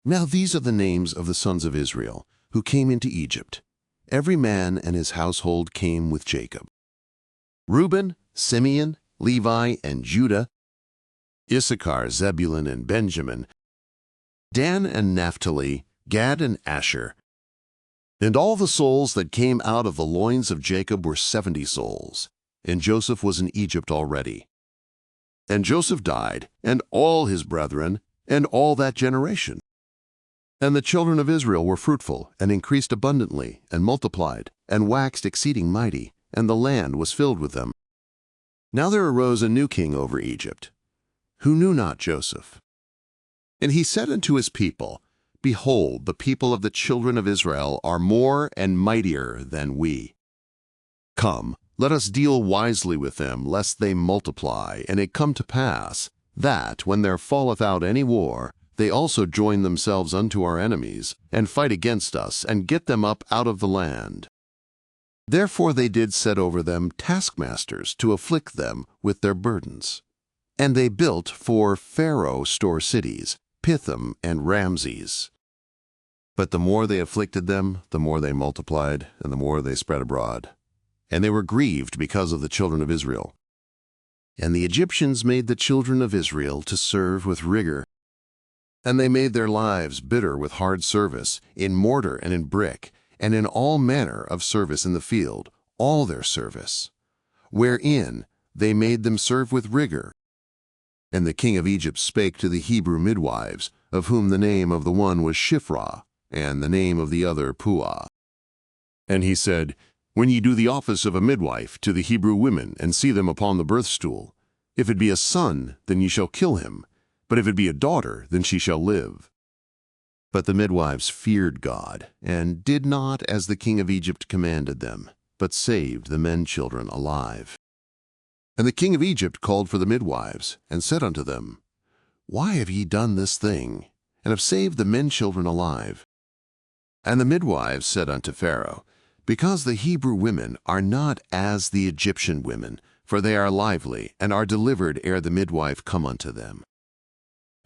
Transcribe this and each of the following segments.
Now these are the names of the sons of Israel, who came into Egypt. Every man and his household came with Jacob. Reuben, Simeon, Levi, and Judah, Issachar, Zebulun, and Benjamin, Dan and Naphtali, Gad and Asher. And all the souls that came out of the loins of Jacob were 70 souls, and Joseph was in Egypt already. And Joseph died, and all his brethren, and all that generation. And the children of Israel were fruitful, and increased abundantly, and multiplied, and waxed exceeding mighty, and the land was filled with them. Now there arose a new king over Egypt, who knew not Joseph. And he said unto his people, Behold, the people of the children of Israel are more and mightier than we. Come, let us deal wisely with them, lest they multiply, and it come to pass, that, when there falleth out any war, they also join themselves unto our enemies, and fight against us, and get them up out of the land. Therefore they did set over them taskmasters to afflict them with their burdens. And they built for Pharaoh store cities, Pithom and Ramses. But the more they afflicted them, the more they multiplied, and the more they spread abroad. And they were grieved because of the children of Israel. And the Egyptians made the children of Israel to serve with rigor. And they made their lives bitter with hard service, in mortar and in brick, and in all manner of service in the field, all their service, wherein they made them serve with rigor. And the king of Egypt spake to the Hebrew midwives, of whom the name of the one was Shiphrah, and the name of the other Puah. And he said, When ye do the office of a midwife to the Hebrew women, and see them upon the birth stool, if it be a son, then ye shall kill him, but if it be a daughter, then she shall live. But the midwives feared God, and did not as the king of Egypt commanded them, but saved the men-children alive. And the king of Egypt called for the midwives, and said unto them, Why have ye done this thing, and have saved the men-children alive? And the midwives said unto Pharaoh, Because the Hebrew women are not as the Egyptian women, for they are lively, and are delivered ere the midwife come unto them.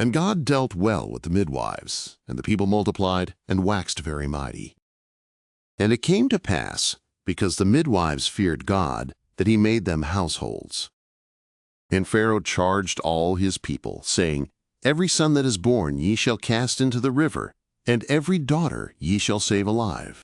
And God dealt well with the midwives, and the people multiplied, and waxed very mighty. And it came to pass, because the midwives feared God, that he made them households. And Pharaoh charged all his people, saying, Every son that is born ye shall cast into the river, and every daughter ye shall save alive.